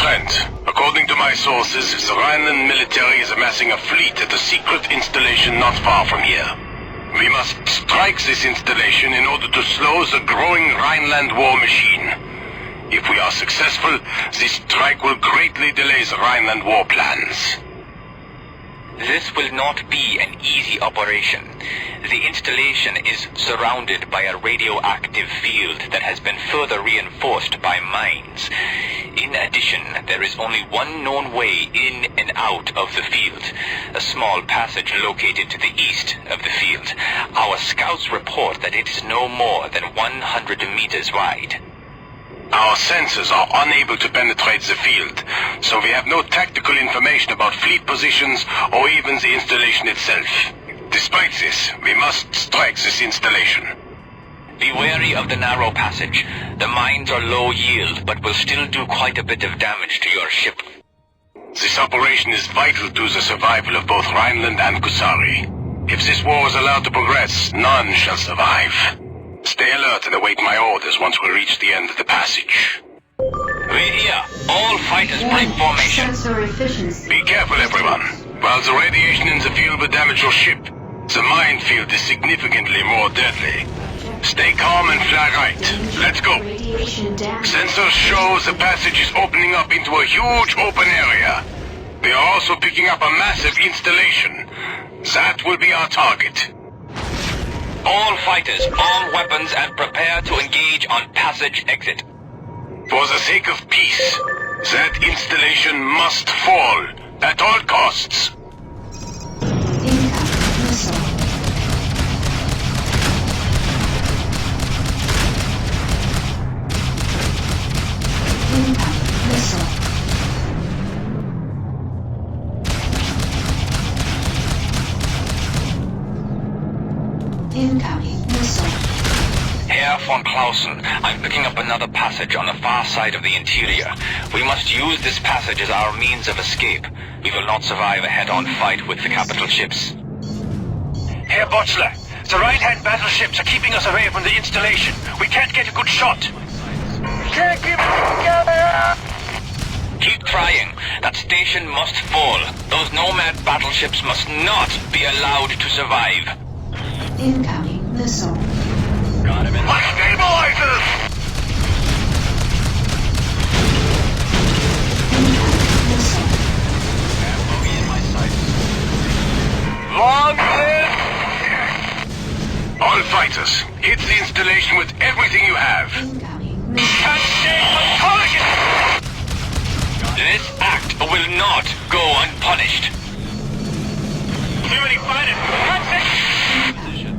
Trent, according to my sources, the Rheinland military is amassing a fleet at a secret installation not far from here. We must strike this installation in order to slow the growing Rheinland war machine. If we are successful, this strike will greatly delay the Rheinland war plans. This will not be an easy operation. The installation is surrounded by a radioactive field that has been further reinforced by mines. In addition, there is only one known way in and out of the field, a small passage located to the east of the field. Our scouts report that it is no more than 100 meters wide. Our sensors are unable to penetrate the field, so we have no tactical information about fleet positions or even the installation itself. Despite this, we must strike this installation. Be wary of the narrow passage. The mines are low yield, but will still do quite a bit of damage to your ship. This operation is vital to the survival of both Rheinland and Kusari. If this war is allowed to progress, none shall survive. Stay alert and await my orders once we reach the end of the passage. We hear. All fighters break formation. Sensor efficiency. Be careful, everyone. While the radiation in the field will damage your ship, the minefield is significantly more deadly. Stay calm and fly right. Let's go. Sensors show the passage is opening up into a huge open area. They are also picking up a massive installation. That will be our target. All fighters, arm weapons and prepare to engage on passage exit. For the sake of peace, that installation must fall at all costs. Impact missile. Impact missile. Incoming missile. Herr von Clausen, I'm picking up another passage on the far side of the interior. We must use this passage as our means of escape. We will not survive a head-on fight with the capital ships. Herr Botzler, the Rheinland battleships are keeping us away from the installation. We can't get a good shot. Can't keep it together! Keep trying. That station must fall. Those nomad battleships must not be allowed to survive. Incoming missile. Got him in. My stabilizers! Impact missile. Bogey in my sights. Long live! All fighters, hit the installation with everything you have. Incoming missile. Can't stay on target! This act will not go unpunished. Too many fighters!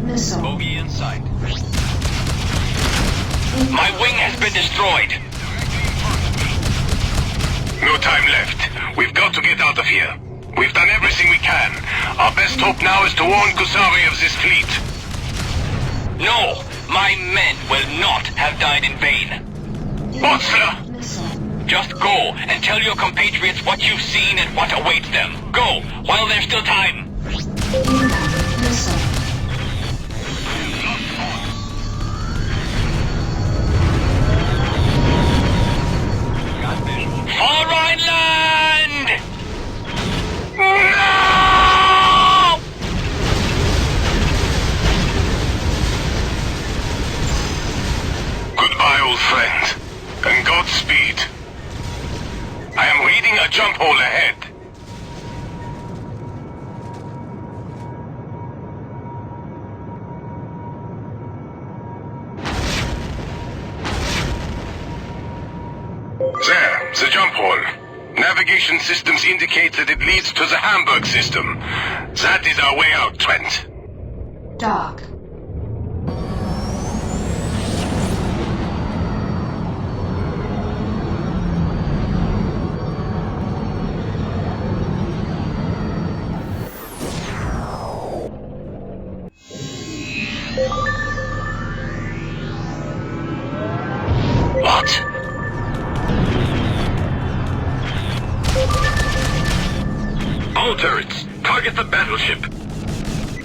Missile. Bogey in sight. My wing has been destroyed. No time left. We've got to get out of here. We've done everything we can. Our best hope now is to warn Kusari of this fleet. No, my men will not have died in vain. Botzler! Missile. Just go and tell your compatriots what you've seen and what awaits them. Go, while there's still time. Impact missile. For Rheinland! No! Goodbye, old friend, and Godspeed. I am reading a jump hole ahead. There, the jump hole. Navigation systems indicate that it leads to the Hamburg system. That is our way out, Trent. Dock. What? All turrets, target the battleship.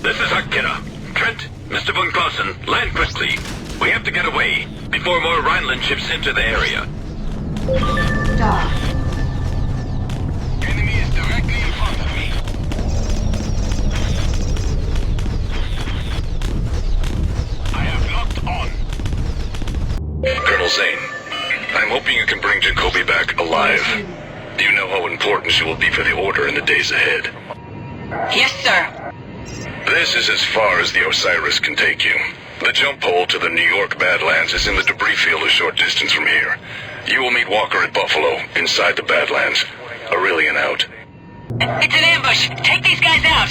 This is Akira. Trent, Mr. von Clausen, land quickly. We have to get away before more Rheinland ships enter the area. Dock. hoping you can bring Jacoby back alive. Do you know how important she will be for the Order in the days ahead? Yes, sir. This is as far as the Osiris can take you. The jump hole to the New York Badlands is in the debris field a short distance from here. You will meet Walker at Buffalo, inside the Badlands. Aurelian out. It's an ambush. Take these guys out.